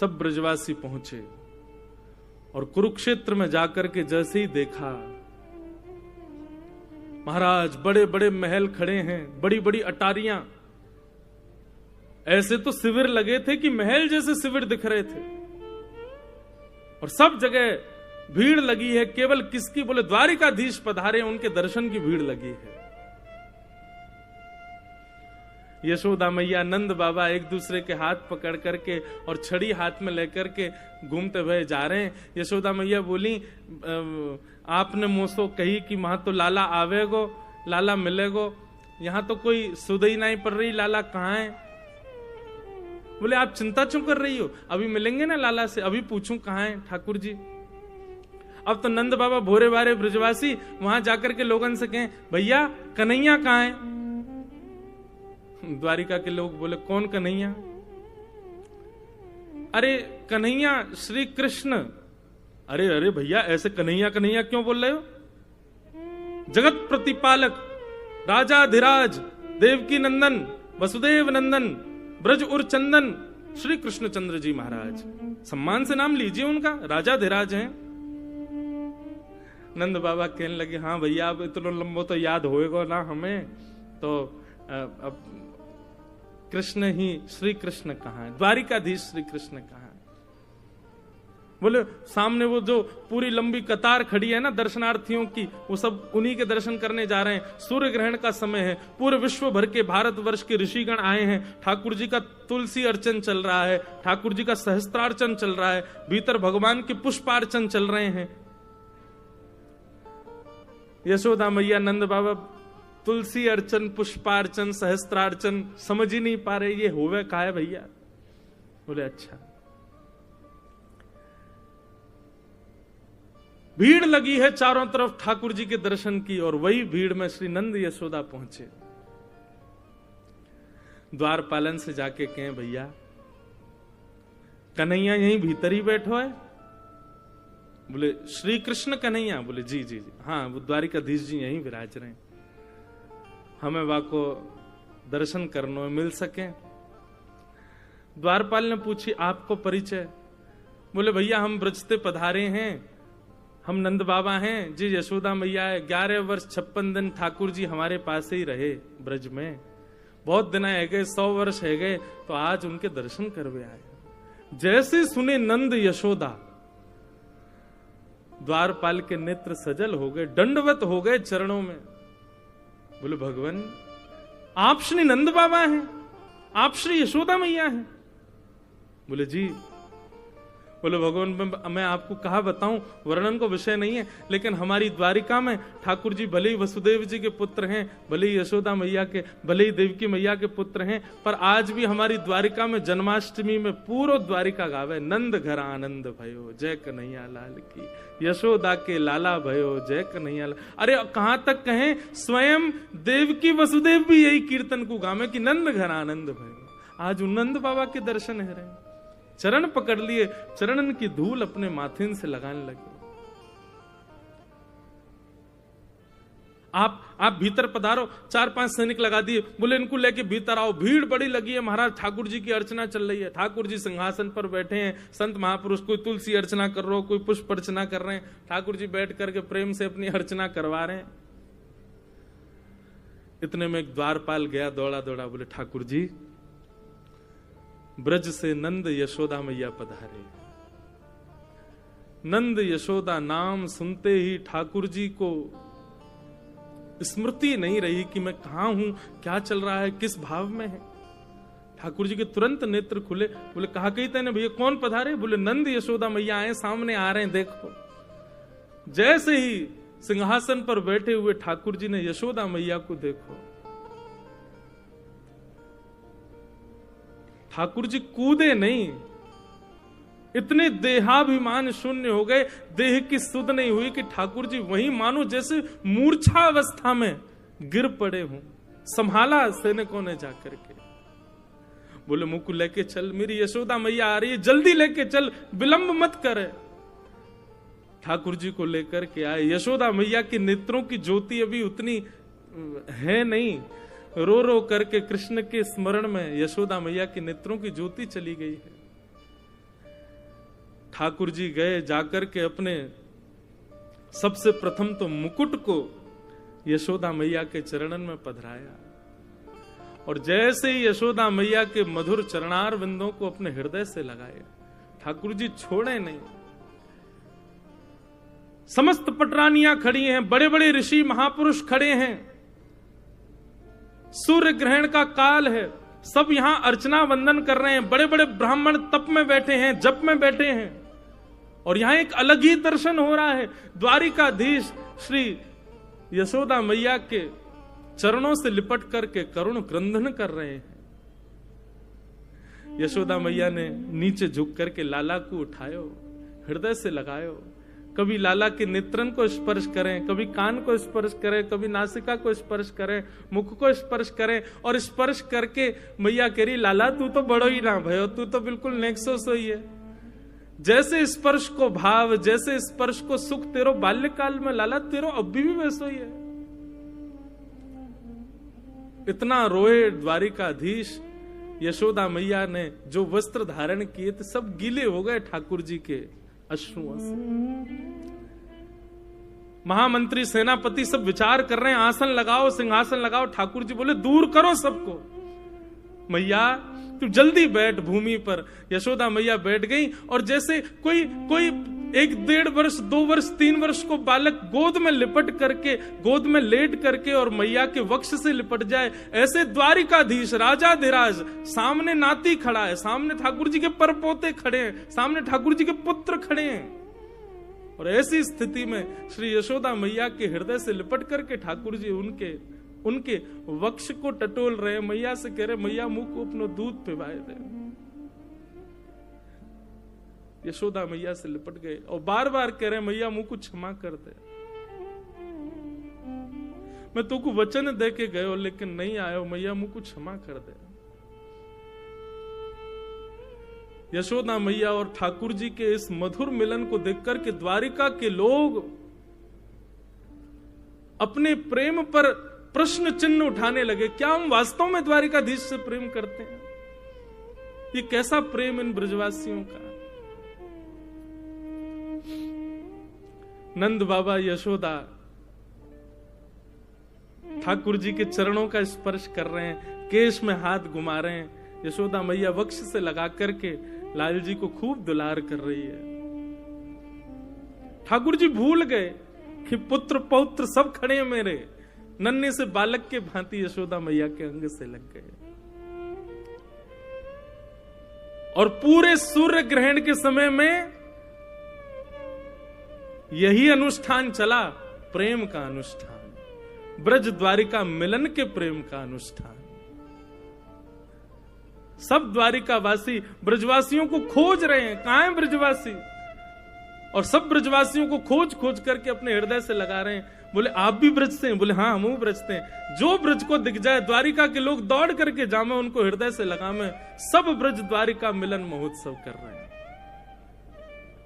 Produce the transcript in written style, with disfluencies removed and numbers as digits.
सब ब्रजवासी पहुंचे और कुरुक्षेत्र में जाकर के जैसे ही देखा, महाराज बड़े बड़े महल खड़े हैं, बड़ी बड़ी अटारियां, ऐसे तो शिविर लगे थे कि महल जैसे शिविर दिख रहे थे, और सब जगह भीड़ लगी है। केवल किसकी? बोले द्वारिकाधीश पधारे, उनके दर्शन की भीड़ लगी है। यशोदा मैया, नंद बाबा एक दूसरे के हाथ पकड़ करके और छड़ी हाथ में लेकर के घूमते हुए जा रहे हैं। यशोदा मैया बोली, आपने मोसो कही कि वहां तो लाला आवेगो, लाला मिलेगो, यहां तो कोई सुधई नहीं पड़ रही, लाला कहाँ है? बोले आप चिंता क्यों कर रही हो, अभी मिलेंगे ना लाला से, अभी पूछूं कहाँ है ठाकुर जी। अब तो नंद बाबा भोरे बारे ब्रजवासी वहां जाकर के लोगन से कहें, भैया कन्हैया कहाँ है? द्वारिका के लोग बोले, कौन कन्हैया? अरे कन्हैया श्री कृष्ण। अरे अरे भैया ऐसे कन्हैया कन्हैया क्यों बोल रहे हो? जगत प्रतिपालक, राजाधिराज, देवकी नंदन, वसुदेव नंदन, ब्रज उर चंदन, श्री कृष्णचंद्र जी महाराज। सम्मान से नाम लीजिए उनका, राजाधिराज हैं। नंद बाबा कहने लगे, हाँ भैया अब इतना लंबो तो याद होएगा ना हमें, तो अब कृष्ण ही, श्री कृष्ण कहाँ है? द्वारिकाधीश श्री कृष्ण कहाँ है? बोले सामने वो जो पूरी लंबी कतार खड़ी है ना दर्शनार्थियों की, वो सब उन्हीं के दर्शन करने जा रहे हैं। सूर्य ग्रहण का समय है, पूरे विश्व भर के भारतवर्ष के ऋषिगण आए हैं। ठाकुर जी का तुलसी अर्चन चल रहा है, ठाकुर जी का सहस्त्रार्चन चल रहा है, भीतर भगवान के पुष्पार्चन चल रहे हैं। यशोदा मैया, नंद बाबा तुलसी अर्चन, पुष्पार्चन, सहस्त्रार्चन समझ ही नहीं पा रहे, ये होवे का है भैया? बोले अच्छा। भीड़ लगी है चारों तरफ ठाकुर जी के दर्शन की, और वही भीड़ में श्री नंद यशोदा पहुंचे। द्वारपालन से जाके कहें, भैया कन्हैया यहीं भीतर ही बैठो है? बोले श्री कृष्ण कन्हैया? बोले जी जी जी, हाँ वो द्वारिकाधीश जी यहीं विराज रहे हैं, हमें वाको दर्शन करने में मिल सके। द्वारपाल ने पूछी, आपको परिचय? बोले भैया हम ब्रज से पधारे हैं, हम नंद बाबा हैं जी, यशोदा मैया है। 11 वर्ष 56 दिन ठाकुर जी हमारे पास ही रहे ब्रज में, बहुत दिन है गए, 100 वर्ष है गए, तो आज उनके दर्शन करवे आए। जैसे सुने नंद यशोदा, द्वारपाल के नेत्र सजल हो गए, दंडवत हो गए चरणों में। बोले भगवान आप श्री नंद बाबा हैं, आप श्री यशोदा मैया हैं? बोले जी। बोले भगवान मैं आपको कहा बताऊं, वर्णन को विषय नहीं है, लेकिन हमारी द्वारिका में ठाकुर जी भले ही वसुदेव जी के पुत्र हैं, भले ही यशोदा मैया के, भले ही देवकी मैया के पुत्र हैं, पर आज भी हमारी द्वारिका में जन्माष्टमी में पूरा द्वारिका गावे, नंद घर आनंद भयो जय कन्हैया लाल की, यशोदा के लाला भयो जय कन्हैया लाल। अरे कहां तक कहें, स्वयं देवकी वसुदेव भी यही कीर्तन को गावे कि नंद घर आनंद भयो। आज नंद बाबा के दर्शन है रहे, चरण पकड़ लिए, चरणन की धूल अपने माथे से लगाने लगे। आप भीतर पधारो, 4-5 सैनिक लगा दिए, बोले इनको लेके भीतर आओ। भीड़ बड़ी लगी है महाराज, ठाकुर जी की अर्चना चल रही है, ठाकुर जी सिंहासन पर बैठे हैं, संत महापुरुष कोई तुलसी अर्चना कर रहे हो, कोई पुष्प अर्चना कर रहे हैं, ठाकुर जी बैठ करके प्रेम से अपनी अर्चना करवा रहे हैं। इतने में एक द्वारपाल गया दौड़ा दौड़ा, बोले ठाकुर जी ब्रज से नंद यशोदा मैया पधारे। नंद यशोदा नाम सुनते ही ठाकुर जी को स्मृति नहीं रही कि मैं कहां हूं, क्या चल रहा है, किस भाव में है। ठाकुर जी के तुरंत नेत्र खुले, बोले कहा कही तेने भैया, कौन पधारे? बोले नंद यशोदा मैया आए, सामने आ रहे हैं देखो। जैसे ही सिंहासन पर बैठे हुए ठाकुर जी ने यशोदा मैया को देखो, ठाकुर जी कूदे नहीं, इतने देहाभिमान शून्य हो गए, देह की सुध नहीं हुई कि ठाकुर जी वहीं मानो जैसे मूर्छा अवस्था में गिर पड़े हों। संभाला सैनिकों ने जाकर के, बोले मुझको लेके चल, मेरी यशोदा मैया आ रही है, जल्दी लेके चल, विलंब मत करे। ठाकुर जी को लेकर के आए। यशोदा मैया के नेत्रों की ज्योति अभी उतनी है नहीं, रो रो करके कृष्ण के स्मरण में यशोदा मैया के नेत्रों की ज्योति चली गई है। ठाकुर जी गए, जाकर के अपने सबसे प्रथम तो मुकुट को यशोदा मैया के चरणन में पधराया, और जैसे ही यशोदा मैया के मधुर चरणार बिंदों को अपने हृदय से लगाए, ठाकुर जी छोड़े नहीं। समस्त पटरानियां खड़ी हैं, बड़े बड़े ऋषि महापुरुष खड़े हैं, सूर्य ग्रहण का काल है, सब यहां अर्चना वंदन कर रहे हैं, बड़े बड़े ब्राह्मण तप में बैठे हैं, जप में बैठे हैं, और यहां एक अलग ही दर्शन हो रहा है। द्वारिकाधीश श्री यशोदा मैया के चरणों से लिपट करके करुण क्रंदन कर रहे हैं। यशोदा मैया ने नीचे झुक करके लाला को उठायो, हृदय से लगायो, कभी लाला के नेत्रन को स्पर्श करें, कभी कान को स्पर्श करें, कभी नासिका को स्पर्श करें, मुख को स्पर्श करें, और स्पर्श करके मैया कह रही, लाला तू तो बड़ो ही ना भयो, तू तो बिल्कुल नेक्सो सोई है। जैसे स्पर्श को भाव, जैसे स्पर्श को सुख तेरो बाल्यकाल में, लाला तेरो अभी भी वैसो ही है। इतना रोए द्वारिकाधीश। यशोदा मैया ने जो वस्त्र धारण किए थे सब गीले हो गए ठाकुर जी के अश्रुओं से। महामंत्री सेनापति सब विचार कर रहे हैं, आसन लगाओ, सिंहासन लगाओ। ठाकुर जी बोले दूर करो सबको, मैया तू जल्दी बैठ भूमि पर। यशोदा मैया बैठ गई, और जैसे कोई 1-1.5 वर्ष, 2 वर्ष, 3 वर्ष को बालक गोद में लिपट करके, गोद में लेट करके और मैया के वक्ष से लिपट जाए, ऐसे द्वारिकाधीश राजाधिराज सामने नाती खड़ा है, सामने ठाकुर जी के परपोते खड़े हैं, सामने ठाकुर जी के पुत्र खड़े हैं, और ऐसी स्थिति में श्री यशोदा मैया के हृदय से लिपट करके ठाकुर जी उनके वक्ष को टटोल रहे। मैया से कह रहे, मैया मुंह को अपना दूध पिवाए दे। यशोदा मैया से लिपट गए और बार बार कह रहे, मैया मुंह को क्षमा कर दे, मैं तुमको वचन दे के गयो लेकिन नहीं आयो, मैया मुंह को क्षमा कर दे। यशोदा मैया और ठाकुर जी के इस मधुर मिलन को देखकर के द्वारिका के लोग अपने प्रेम पर प्रश्न चिन्ह उठाने लगे। क्या हम वास्तव में द्वारिकाधीश से प्रेम करते हैं? ये कैसा प्रेम इन ब्रजवासियों का? नंद बाबा यशोदा ठाकुर जी के चरणों का स्पर्श कर रहे हैं, केश में हाथ घुमा रहे हैं। यशोदा मैया वक्ष से लगा करके लाल जी को खूब दुलार कर रही है। ठाकुर जी भूल गए कि पुत्र पौत्र सब खड़े हैं मेरे, नन्हे से बालक के भांति यशोदा मैया के अंग से लग गए। और पूरे सूर्य ग्रहण के समय में यही अनुष्ठान चला, प्रेम का अनुष्ठान, ब्रज द्वारिका मिलन के प्रेम का अनुष्ठान। सब द्वारिकावासी ब्रजवासियों को खोज रहे हैं, कहां है ब्रजवासी, और सब ब्रजवासियों को खोज खोज करके अपने हृदय से लगा रहे हैं। बोले आप भी ब्रज से हैं? बोले हाँ हम ब्रज से हैं। जो ब्रज को दिख जाए द्वारिका के लोग दौड़ करके जामे, उनको हृदय से लगामे। सब ब्रज द्वारिका मिलन महोत्सव कर रहे हैं।